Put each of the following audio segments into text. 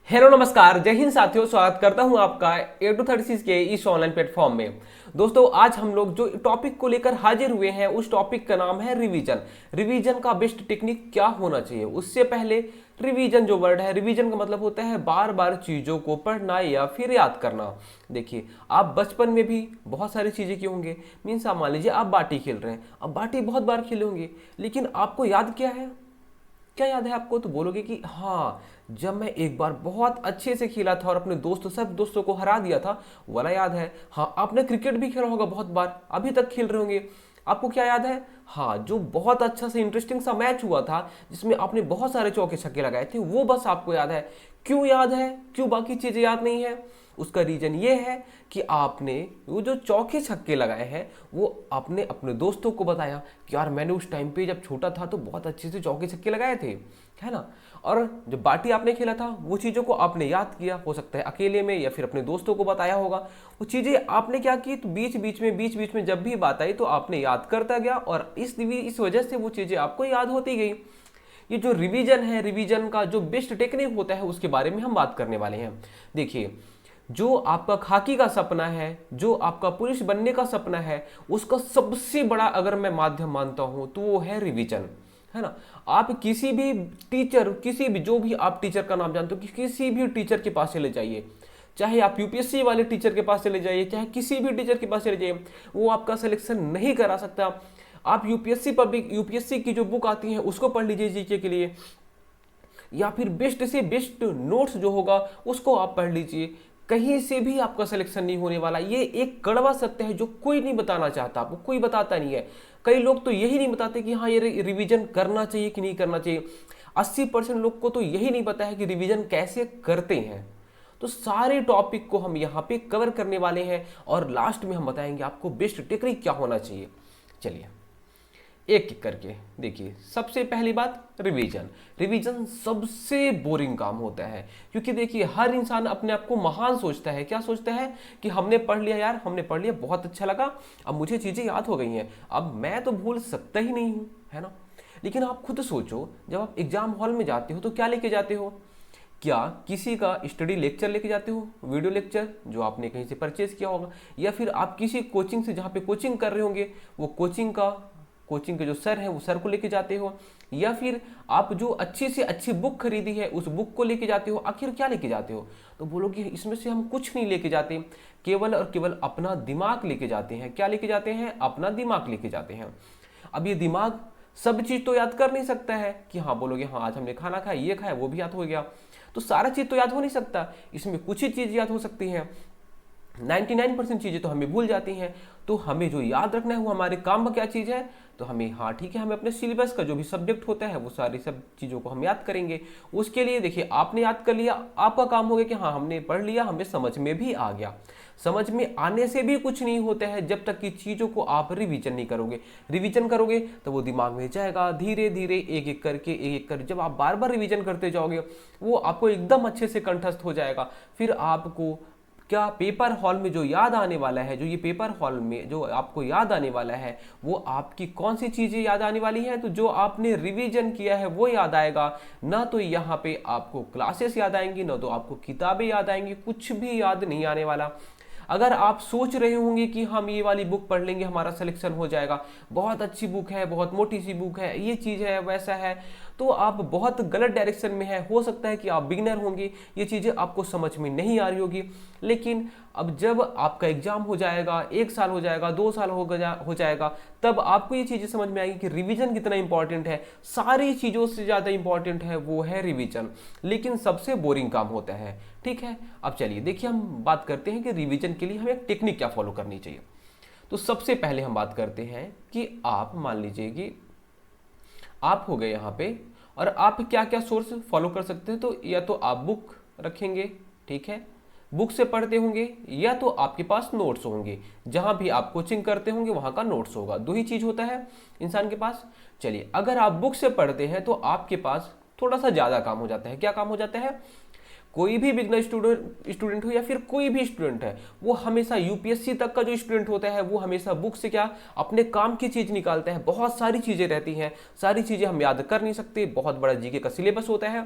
Hello नमस्कार, जय हिंद साथियों। स्वागत करता हूं आपका A236 के इस ऑनलाइन प्लेटफॉर्म में। दोस्तों, आज हम लोग जो टॉपिक को लेकर हाजिर हुए हैं उस टॉपिक का नाम है रिवीजन। रिवीजन का बेस्ट टेक्निक क्या होना चाहिए। उससे पहले, रिवीजन जो वर्ड है, रिवीजन का मतलब होता है बार बार चीज़ों को पढ़ना या फिर याद करना। देखिए, आप बचपन में भी बहुत सारी चीज़ें किए होंगे। मीन्स आप मान लीजिए आप बाटी खेल रहे हैं, अब बाटी बहुत बार खेले होंगे, लेकिन आपको याद क्या है? क्या याद है आपको? तो बोलोगे कि हाँ, जब मैं एक बार बहुत अच्छे से खेला था और अपने सब दोस्तों को हरा दिया था, वो वाला याद है। हाँ, आपने क्रिकेट भी खेला होगा बहुत बार, अभी तक खेल रहे होंगे। आपको क्या याद है? हाँ, जो बहुत अच्छा से इंटरेस्टिंग सा मैच हुआ था जिसमें आपने बहुत सारे चौके छक्के लगाए थे, वो बस आपको याद है। क्यों याद है? क्यों बाकी चीजें याद नहीं है? उसका रीजन ये है कि आपने वो जो चौके छक्के लगाए हैं वो आपने अपने दोस्तों को बताया कि यार, मैंने उस टाइम पे जब छोटा था तो बहुत अच्छे से चौके छक्के लगाए थे, है ना। और जब बाटी आपने खेला था वो चीज़ों को आपने याद किया, हो सकता है अकेले में या फिर अपने दोस्तों को बताया होगा। वो चीज़ें आपने क्या की, तो बीच बीच में जब भी बात आई तो आपने याद करता गया और इस वजह से वो चीज़ें आपको याद होती गई। ये जो रिवीजन है, रिवीजन का जो बेस्ट टेक्निक होता है उसके बारे में हम बात करने वाले हैं। देखिए, जो आपका खाकी का सपना है, जो आपका पुलिस बनने का सपना है, उसका सबसे बड़ा अगर मैं माध्यम मानता हूं तो वो है रिवीजन, है ना। आप किसी भी टीचर, किसी भी, जो भी आप टीचर का नाम जानते हो, किसी भी टीचर के पास चले जाइए, चाहे आप यूपीएससी वाले टीचर के पास चले जाइए, चाहे किसी भी टीचर के पास चले जाइए, वो आपका सिलेक्शन नहीं करा सकता। आप यूपीएससी की जो बुक आती है उसको पढ़ लीजिए जीके के लिए, या फिर बेस्ट से बेस्ट नोट्स जो होगा उसको आप पढ़ लीजिए, कहीं से भी आपका सिलेक्शन नहीं होने वाला। ये एक कड़वा सत्य है जो कोई नहीं बताना चाहता, आपको कोई बताता नहीं है। कई लोग तो यही नहीं बताते कि हाँ, ये रिवीजन करना चाहिए कि नहीं करना चाहिए। 80% लोग को तो यही नहीं पता है कि रिवीजन कैसे करते हैं। तो सारे टॉपिक को हम यहाँ पे कवर करने वाले हैं और लास्ट में हम बताएंगे आपको बेस्ट टेक्निक क्या होना चाहिए। चलिए एक एक करके देखिए। सबसे पहली बात, रिवीजन। रिवीजन सबसे बोरिंग काम होता है, क्योंकि देखिए हर इंसान अपने आप को महान सोचता है। क्या सोचता है? कि हमने पढ़ लिया यार, हमने पढ़ लिया, बहुत अच्छा लगा, अब मुझे चीज़ें याद हो गई हैं, अब मैं तो भूल सकता ही नहीं हूँ, है ना। लेकिन आप खुद सोचो, जब आप एग्जाम हॉल में जाते हो तो क्या लेके जाते हो? क्या किसी का स्टडी लेक्चर लेके जाते हो, वीडियो लेक्चर जो आपने कहीं से परचेज किया होगा, या फिर आप किसी कोचिंग से, जहाँ पे कोचिंग कर रहे होंगे, वो कोचिंग के जो सर हैं वो सर को लेके जाते हो, या फिर आप जो अच्छी से अच्छी बुक खरीदी है उस बुक को लेके जाते हो? आखिर क्या लेके जाते हो? तो बोलोगे इसमें से हम कुछ नहीं लेके जाते, केवल और केवल अपना दिमाग लेके जाते हैं। क्या लेके जाते हैं? अपना दिमाग लेके जाते हैं। अब ये दिमाग सब चीज तो याद कर नहीं सकता है कि हाँ, बोलोगे हाँ आज हमने खाना खाया, ये खाया, वो भी याद हो गया, तो सारा चीज तो याद हो नहीं सकता। इसमें कुछ ही चीज याद हो सकती है, 99% चीज़ें तो हमें भूल जाती हैं। तो हमें जो याद रखना है वो हमारे काम में क्या चीज़ है, तो हमें, हाँ ठीक है, हमें अपने सिलेबस का जो भी सब्जेक्ट होता है वो सारी सब चीज़ों को हम याद करेंगे। उसके लिए देखिए, आपने याद कर लिया, आपका काम हो गया कि हाँ हमने पढ़ लिया, हमें समझ में भी आ गया। समझ में आने से भी कुछ नहीं होता है जब तक कि चीज़ों को आप रिवीजन नहीं करोगे। रिवीजन करोगे तो वो दिमाग में जाएगा, धीरे धीरे एक एक करके, एक एक कर, जब आप बार बार रिवीजन करते जाओगे वो आपको एकदम अच्छे से कंठस्थ हो जाएगा। फिर आपको क्या पेपर हॉल में जो याद आने वाला है, जो ये पेपर हॉल में जो आपको याद आने वाला है, वो आपकी कौन सी चीज़ें याद आने वाली हैं? तो जो आपने रिवीजन किया है वो याद आएगा। ना तो यहाँ पे आपको क्लासेस याद आएंगी, ना तो आपको किताबें याद आएंगी, कुछ भी याद नहीं आने वाला। अगर आप सोच रहे होंगे कि हम ये वाली बुक पढ़ लेंगे हमारा सिलेक्शन हो जाएगा, बहुत अच्छी बुक है, बहुत मोटी सी बुक है, ये चीज़ है, वैसा है, तो आप बहुत गलत डायरेक्शन में है। हो सकता है कि आप बिगिनर होंगे, ये चीज़ें आपको समझ में नहीं आ रही होगी। लेकिन अब जब आपका एग्जाम हो जाएगा, 1 साल हो जाएगा, 2 साल हो जाएगा, तब आपको ये चीज़ें समझ में आएगी कि रिवीजन कितना इंपॉर्टेंट है। सारी चीज़ों से ज़्यादा इंपॉर्टेंट है वो है रिवीजन, लेकिन सबसे बोरिंग काम होता है। ठीक है, अब चलिए देखिए, हम बात करते हैं कि रिवीजन के लिए हमें एक टेक्निक क्या फॉलो करनी चाहिए। तो सबसे पहले हम बात करते हैं कि आप मान लीजिए कि आप हो गए यहाँ पे, और आप क्या क्या सोर्स फॉलो कर सकते हैं। तो या तो आप बुक रखेंगे, ठीक है, बुक से पढ़ते होंगे, या तो आपके पास नोट्स होंगे, जहां भी आप कोचिंग करते होंगे वहां का नोट्स होगा। दो ही चीज होता है इंसान के पास। चलिए, अगर आप बुक से पढ़ते हैं तो आपके पास थोड़ा सा ज्यादा काम हो जाता है। क्या काम हो जाता है? कोई भी बिगनर स्टूडेंट हो या फिर कोई भी स्टूडेंट है, वो हमेशा यूपीएससी तक का जो स्टूडेंट होता है वो हमेशा बुक से क्या, अपने काम की चीज निकालता है। बहुत सारी चीजें रहती हैं, सारी चीजें हम याद कर नहीं सकते, बहुत बड़ा जीके का सिलेबस होता है।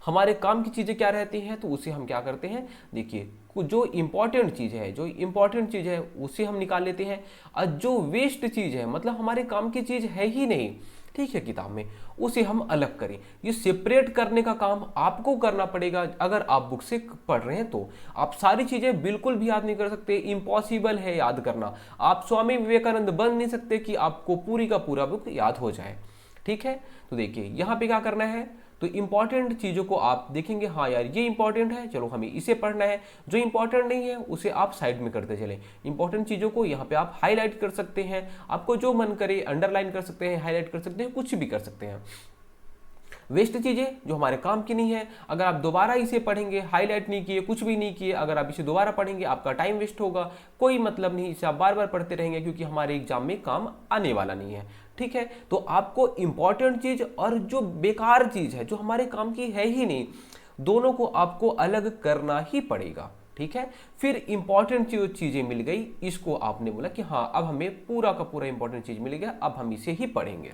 हमारे काम की चीज़ें क्या रहती हैं, तो उसे हम क्या करते हैं, देखिए जो इंपॉर्टेंट चीज़ है उसे हम निकाल लेते हैं, और जो वेस्ट चीज़ है मतलब हमारे काम की चीज़ है ही नहीं, ठीक है, किताब में, उसे हम अलग करें। ये सेपरेट करने का काम आपको करना पड़ेगा। अगर आप बुक से पढ़ रहे हैं तो आप सारी चीज़ें बिल्कुल भी याद नहीं कर सकते, इम्पॉसिबल है याद करना। आप स्वामी विवेकानंद बन नहीं सकते कि आपको पूरी का पूरा बुक याद हो जाए, ठीक है। तो देखिए यहाँ पे क्या करना है, तो इंपॉर्टेंट चीज़ों को आप देखेंगे, हाँ यार ये इंपॉर्टेंट है, चलो हमें इसे पढ़ना है। जो इंपॉर्टेंट नहीं है उसे आप साइड में करते चलें। इंपॉर्टेंट चीज़ों को यहाँ पे आप हाईलाइट कर सकते हैं, आपको जो मन करे अंडरलाइन कर सकते हैं, हाईलाइट कर सकते हैं, कुछ भी कर सकते हैं। वेस्ट चीज़ें जो हमारे काम की नहीं है, अगर आप दोबारा इसे पढ़ेंगे, हाईलाइट नहीं किए, कुछ भी नहीं किए, अगर आप इसे दोबारा पढ़ेंगे आपका टाइम वेस्ट होगा, कोई मतलब नहीं, इसे आप बार बार पढ़ते रहेंगे क्योंकि हमारे एग्जाम में काम आने वाला नहीं है, ठीक है। तो आपको इंपॉर्टेंट चीज़ और जो बेकार चीज़ है जो हमारे काम की है ही नहीं, दोनों को आपको अलग करना ही पड़ेगा, ठीक है। फिर इंपॉर्टेंट जो चीज़ें मिल गई, इसको आपने बोला कि हाँ अब हमें पूरा का पूरा इंपॉर्टेंट चीज़ मिल गया, अब हम इसे ही पढ़ेंगे।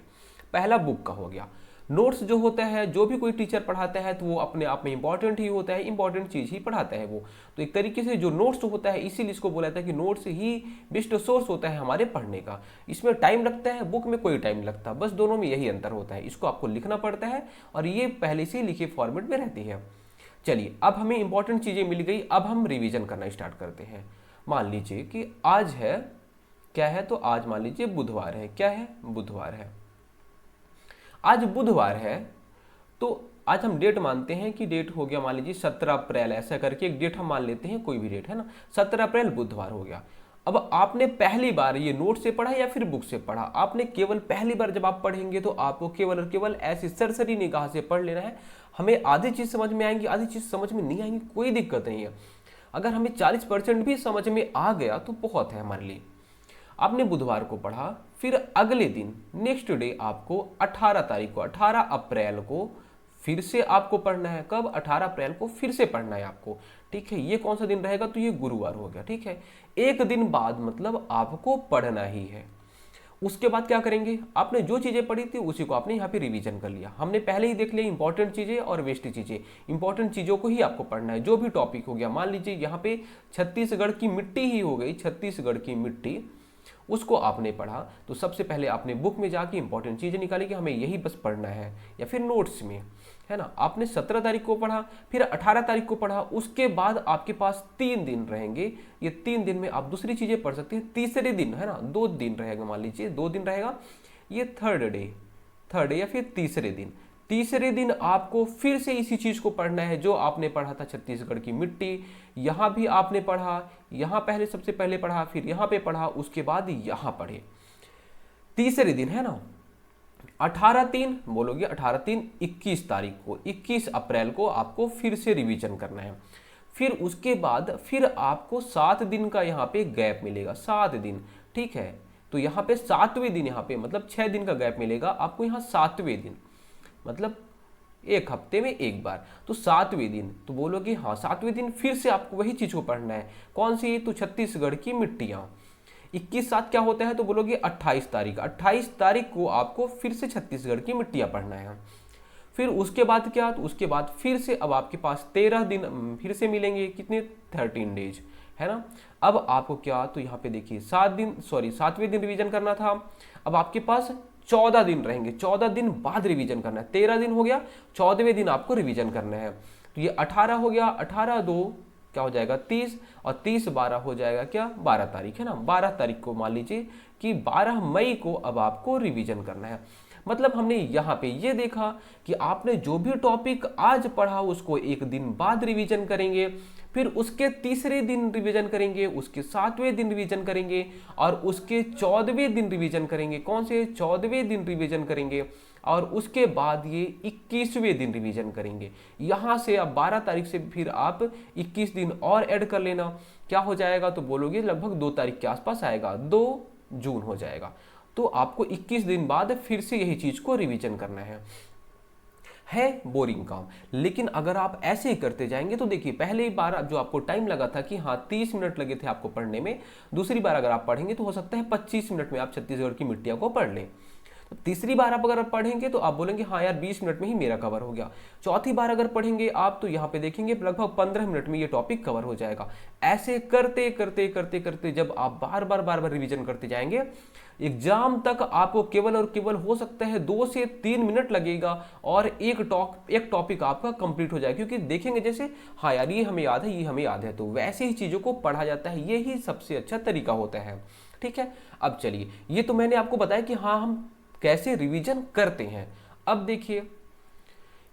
पहला बुक का हो गया। नोट्स जो होता है, जो भी कोई टीचर पढ़ाता है तो वो अपने आप में इंपॉर्टेंट ही होता है, इंपॉर्टेंट चीज़ ही पढ़ाता है वो। तो एक तरीके से जो नोट्स होता है, इसीलिए इसको बोला जाता है कि नोट्स ही बेस्ट सोर्स होता है हमारे पढ़ने का। इसमें टाइम लगता है, बुक में कोई टाइम नहीं लगता, बस दोनों में यही अंतर होता है। इसको आपको लिखना पड़ता है और ये पहले से लिखे फॉर्मेट में रहती है। चलिए अब हमें इंपॉर्टेंट चीज़ें मिल गई, अब हम रिवीजन करना स्टार्ट करते हैं। मान लीजिए कि आज है, क्या है, तो आज मान लीजिए बुधवार है, क्या है, बुधवार है। आज बुधवार है तो आज हम डेट मानते हैं कि डेट हो गया मान लीजिए 17 अप्रैल, ऐसा करके एक डेट हम मान लेते हैं, कोई भी डेट है ना, 17 अप्रैल बुधवार हो गया। अब आपने पहली बार ये नोट से पढ़ा या फिर बुक से पढ़ा, आपने केवल पहली बार जब आप पढ़ेंगे तो आपको केवल और केवल ऐसी सरसरी निगाह से पढ़ लेना है। हमें आधी चीज़ समझ में आएंगी, आधी चीज़ समझ में नहीं आएंगी, कोई दिक्कत नहीं है। अगर हमें 40% भी समझ में आ गया तो बहुत है हमारे लिए। आपने बुधवार को पढ़ा, फिर अगले दिन नेक्स्ट डे आपको 18 तारीख को, 18 अप्रैल को फिर से आपको पढ़ना है। कब? 18 अप्रैल को फिर से पढ़ना है आपको, ठीक है। ये कौन सा दिन रहेगा? तो ये गुरुवार हो गया, ठीक है। एक दिन बाद मतलब आपको पढ़ना ही है। उसके बाद क्या करेंगे? आपने जो चीज़ें पढ़ी थी उसी को आपने यहाँ पे रिवीजन कर लिया। हमने पहले ही देख लिया इंपॉर्टेंट चीज़ें और वेस्ट चीज़ें। इंपॉर्टेंट चीज़ों को ही आपको पढ़ना है, जो भी टॉपिक हो गया। मान लीजिए यहाँ पे छत्तीसगढ़ की मिट्टी ही हो गई, छत्तीसगढ़ की मिट्टी, उसको आपने पढ़ा तो सबसे पहले आपने बुक में जाके इंपॉर्टेंट चीज़ें निकाली कि हमें यही बस पढ़ना है, या फिर नोट्स में, है ना। आपने 17 तारीख को पढ़ा, फिर 18 तारीख को पढ़ा, उसके बाद आपके पास 3 दिन रहेंगे। ये 3 दिन में आप दूसरी चीज़ें पढ़ सकते हैं। तीसरे दिन, है ना, 2 दिन रहेगा, मान लीजिए 2 दिन रहेगा, ये थर्ड डे या फिर तीसरे दिन आपको फिर से इसी चीज़ को पढ़ना है जो आपने पढ़ा था, छत्तीसगढ़ की मिट्टी। यहाँ भी आपने पढ़ा, यहाँ पहले सबसे पहले पढ़ा, फिर यहाँ पे पढ़ा, उसके बाद यहाँ पढ़े। तीसरे दिन, है ना, 18/3 बोलोगे, 18/3 21 तारीख को, 21 अप्रैल को आपको फिर से रिवीजन करना है। फिर उसके बाद फिर आपको 7 दिन का यहाँ पे गैप मिलेगा, 7 दिन, ठीक है। तो यहाँ पे 7वें दिन, यहाँ पे मतलब 6 दिन का गैप मिलेगा आपको, यहाँ 7वें दिन मतलब एक हफ्ते में एक बार, तो 7वें दिन। तो बोलोगे हाँ 7वें दिन फिर से आपको वही चीज़ को पढ़ना है। कौन सी? तो छत्तीसगढ़ की मिट्टियाँ। 21/7 क्या होता है? तो बोलोगे 28 तारीख। 28 तारीख को आपको फिर से छत्तीसगढ़ की मिट्टियाँ पढ़ना है। फिर उसके बाद क्या? तो उसके बाद फिर से अब आपके पास 13 दिन फिर से मिलेंगे, कितने? 13 डेज, है ना। अब आपको क्या? तो यहाँ पे देखिए 7वें दिन रिवीजन करना था। अब आपके पास 14 दिन रहेंगे, 14 दिन बाद रिवीजन करना है। 13 दिन हो गया, 14वें दिन आपको रिवीजन करना है। तो ये 18 हो गया, 18/2 क्या हो जाएगा? 30, और 30/12 हो जाएगा क्या? 12 तारीख, है ना। 12 तारीख को मान लीजिए कि 12 मई को अब आपको रिवीजन करना है। मतलब हमने यहाँ पे ये देखा कि आपने जो भी टॉपिक आज पढ़ा उसको एक दिन बाद रिवीजन करेंगे, फिर उसके तीसरे दिन रिवीजन करेंगे, उसके 7वें दिन रिवीजन करेंगे, और उसके 14वें दिन रिवीजन करेंगे। कौन से? 14वें दिन रिवीजन करेंगे, और उसके बाद ये 21वें दिन रिवीजन करेंगे। यहाँ से अब 12 तारीख से फिर आप 21 दिन और ऐड कर लेना, क्या हो जाएगा? तो बोलोगे लगभग 2 तारीख के आसपास आएगा, 2 जून हो जाएगा। तो आपको 21 दिन बाद फिर से यही चीज़ को रिवीजन करना है बोरिंग काम। लेकिन अगर आप ऐसे ही करते जाएंगे तो देखिए पहली बार जो आपको टाइम लगा था कि हाँ 30 मिनट लगे थे आपको पढ़ने में, दूसरी बार अगर आप पढ़ेंगे तो हो सकता है 25 मिनट में आप छत्तीसगढ़ की मिट्टियाँ को पढ़ लें। तीसरी बार आप अगर पढ़ेंगे तो आप बोलेंगे हाँ यार 20 मिनट में ही मेरा कवर हो गया। चौथी बार अगर पढ़ेंगे आप तो यहाँ पे देखेंगे लगभग 15 मिनट में ये टॉपिक कवर हो जाएगा। ऐसे करते करते करते करते जब आप बार बार रिवीजन करते जाएंगे, एग्जाम तक आपको केवल और केवल हो सकता है 2 से 3 मिनट लगेगा और एक टॉपिक आपका कंप्लीट हो जाएगा। क्योंकि देखेंगे जैसे हाँ यार ये हमें याद है, ये हमें याद है, तो वैसे ही चीज़ों को पढ़ा जाता है। ये ही सबसे अच्छा तरीका होता है। ठीक है, अब चलिए, ये तो मैंने आपको बताया कि हाँ हम कैसे रिवीजन करते हैं। अब देखिए,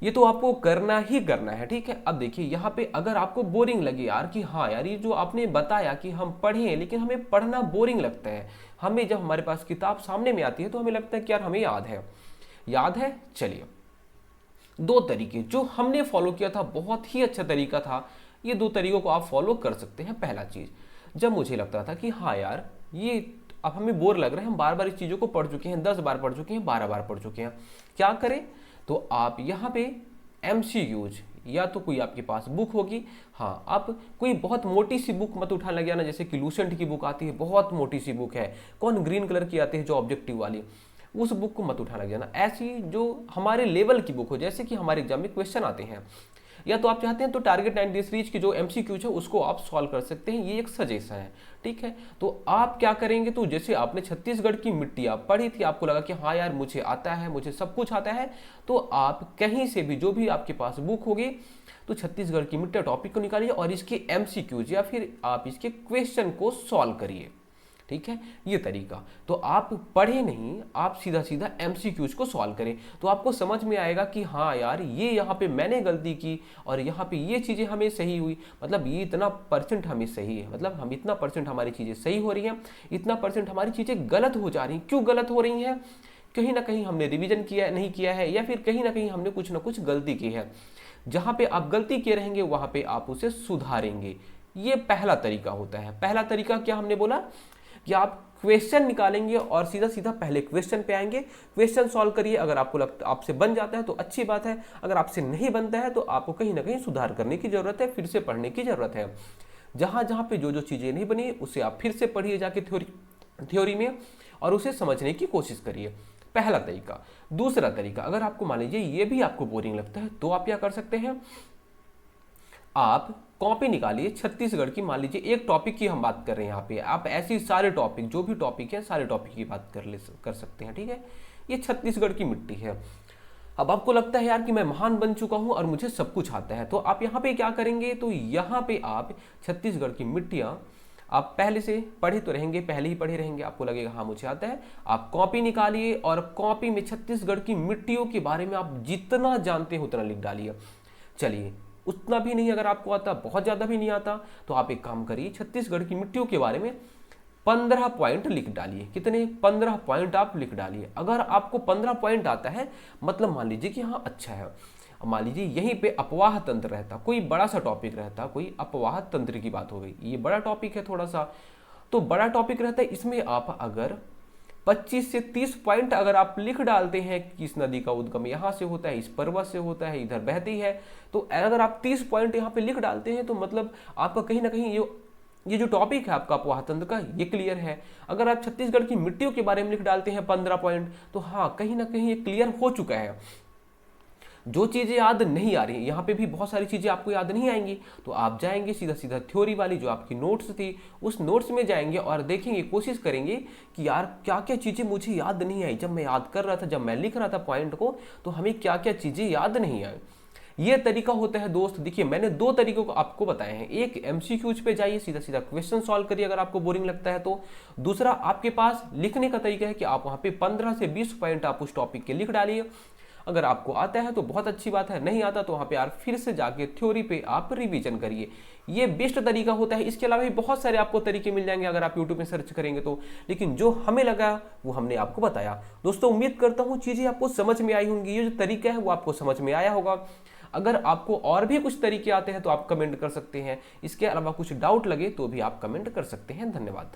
ये तो आपको करना ही करना है। ठीक है, अब देखिए यहाँ पे अगर आपको बोरिंग लगे यार कि हाँ यार ये जो आपने बताया कि हम पढ़ें लेकिन हमें पढ़ना बोरिंग लगता है, हमें जब हमारे पास किताब सामने में आती है तो हमें लगता है कि यार हमें याद है। चलिए, 2 तरीके जो हमने फॉलो किया था, बहुत ही अच्छा तरीका था। ये 2 तरीकों को आप फॉलो कर सकते हैं। पहला चीज, जब मुझे लगता था कि हाँ यार ये अब हमें बोर लग रहा है, हम बार बार इस चीज़ों को पढ़ चुके हैं, 10 बार पढ़ चुके हैं, 12 बार पढ़ चुके हैं, क्या करें? तो आप यहाँ पे MCQs या तो कोई आपके पास बुक होगी, हाँ आप कोई बहुत मोटी सी बुक मत उठाने लग जाना, जैसे कि लूसेंट की बुक आती है, बहुत मोटी सी बुक है, कौन ग्रीन कलर की आती है जो ऑब्जेक्टिव वाली, उस बुक को मत उठाने लग जाना। ऐसी जो हमारे लेवल की बुक हो, जैसे कि हमारे एग्जाम में क्वेश्चन आते हैं, या तो आप चाहते हैं तो टारगेट 90 सीरीज की जो MCQs है उसको आप सॉल्व कर सकते हैं, ये एक सजेशन है। ठीक है, तो आप क्या करेंगे, तो जैसे आपने छत्तीसगढ़ की मिट्टी आप पढ़ी थी, आपको लगा कि हाँ यार मुझे आता है, मुझे सब कुछ आता है, तो आप कहीं से भी जो भी आपके पास बुक होगी तो छत्तीसगढ़ की मिट्टी टॉपिक को निकालिए और इसके MCQs या फिर आप इसके क्वेश्चन को सॉल्व करिए। ठीक है, ये तरीका, तो आप पढ़े नहीं, आप सीधा सीधा MCQs को सॉल्व करें, तो आपको समझ में आएगा कि हाँ यार ये यहाँ पे मैंने गलती की और यहाँ पे ये चीज़ें हमें सही हुई, मतलब ये इतना % हमें सही है, मतलब हम इतना % हमारी चीज़ें सही हो रही हैं, इतना % हमारी चीज़ें गलत हो जा रही हैं। क्यों गलत हो रही हैं? कहीं ना कहीं हमने रिविजन किया नहीं किया है, या फिर कहीं ना कहीं हमने कुछ ना कुछ गलती की है। जहाँ पे आप गलती किए रहेंगे वहाँ पे आप उसे सुधारेंगे। ये पहला तरीका होता है। पहला तरीका क्या हमने बोला कि आप क्वेश्चन निकालेंगे और सीधा सीधा पहले क्वेश्चन पे आएंगे, क्वेश्चन सॉल्व करिए। अगर आपको लगता आपसे बन जाता है तो अच्छी बात है, अगर आपसे नहीं बनता है तो आपको कहीं ना कहीं सुधार करने की जरूरत है, फिर से पढ़ने की जरूरत है। जहां जहां पे जो जो चीजें नहीं बनी उसे आप फिर से पढ़िए जाके थ्योरी में और उसे समझने की कोशिश करिए। पहला तरीका। दूसरा तरीका, अगर आपको मान लीजिए ये भी आपको बोरिंग लगता है तो आप क्या कर सकते हैं, आप कॉपी निकालिए छत्तीसगढ़ की, मान लीजिए एक टॉपिक की हम बात कर रहे हैं यहाँ पे, आप ऐसे सारे टॉपिक जो भी टॉपिक है सारे टॉपिक की बात कर सकते हैं। ठीक है, ये छत्तीसगढ़ की मिट्टी है। अब आपको लगता है यार कि मैं महान बन चुका हूं और मुझे सब कुछ आता है, तो आप यहाँ पे क्या करेंगे, तो यहाँ पे आप छत्तीसगढ़ की मिट्टियाँ आप पहले से पढ़े तो रहेंगे, पहले ही पढ़े रहेंगे, आपको लगेगा हाँ मुझे आता है। आप कॉपी निकालिए और कॉपी में छत्तीसगढ़ की मिट्टियों के बारे में आप जितना जानते हो उतना लिख डालिए। चलिए, उतना भी नहीं अगर आपको आता, बहुत ज़्यादा भी नहीं आता, तो आप एक काम करिए, छत्तीसगढ़ की मिट्टियों के बारे में 15 पॉइंट लिख डालिए। कितने? 15 पॉइंट आप लिख डालिए। अगर आपको 15 पॉइंट आता है, मतलब मान लीजिए कि हाँ अच्छा है। मान लीजिए यहीं पे अपवाह तंत्र रहता, कोई बड़ा सा टॉपिक रहता, कोई अपवाह तंत्र की बात हो गई, ये बड़ा टॉपिक है थोड़ा सा, तो बड़ा टॉपिक रहता है, इसमें आप अगर 25 से 30 पॉइंट अगर आप लिख डालते हैं कि इस नदी का उद्गम यहाँ से होता है, इस पर्वत से होता है, इधर बहती है, तो अगर आप 30 पॉइंट यहाँ पे लिख डालते हैं तो मतलब आपका कहीं ना कहीं ये जो टॉपिक है आपका अपवाह तंत्र का, ये क्लियर है। अगर आप छत्तीसगढ़ की मिट्टियों के बारे में लिख डालते हैं 15 पॉइंट, तो हाँ कहीं ना कहीं ये क्लियर हो चुका है। जो चीज़ें याद नहीं आ रही हैं, यहाँ पे भी बहुत सारी चीज़ें आपको याद नहीं आएंगी, तो आप जाएंगे सीधा सीधा थ्योरी वाली जो आपकी नोट्स थी उस नोट्स में जाएंगे और देखेंगे, कोशिश करेंगे कि यार क्या क्या चीज़ें मुझे याद नहीं आई, जब मैं याद कर रहा था, जब मैं लिख रहा था पॉइंट को, तो हमें क्या क्या चीज़ें याद नहीं आई। ये तरीका होता है दोस्त। देखिए मैंने 2 तरीकों को आपको बताए हैं, एक MCQs पे जाइए, सीधा सीधा क्वेश्चन सॉल्व करिए अगर आपको बोरिंग लगता है तो। दूसरा आपके पास लिखने का तरीका है कि आप वहाँ पे 15 से 20 पॉइंट आप उस टॉपिक के लिख डालिए। अगर आपको आता है तो बहुत अच्छी बात है, नहीं आता तो वहाँ पे यार फिर से जाके थ्योरी पे आप रिवीजन करिए। ये बेस्ट तरीका होता है। इसके अलावा भी बहुत सारे आपको तरीके मिल जाएंगे अगर आप यूट्यूब में सर्च करेंगे तो, लेकिन जो हमें लगा वो हमने आपको बताया। दोस्तों उम्मीद करता हूँ चीज़ें आपको समझ में आई होंगी, ये जो तरीका है वो आपको समझ में आया होगा। अगर आपको और भी कुछ तरीके आते हैं तो आप कमेंट कर सकते हैं, इसके अलावा कुछ डाउट लगे तो भी आप कमेंट कर सकते हैं। धन्यवाद।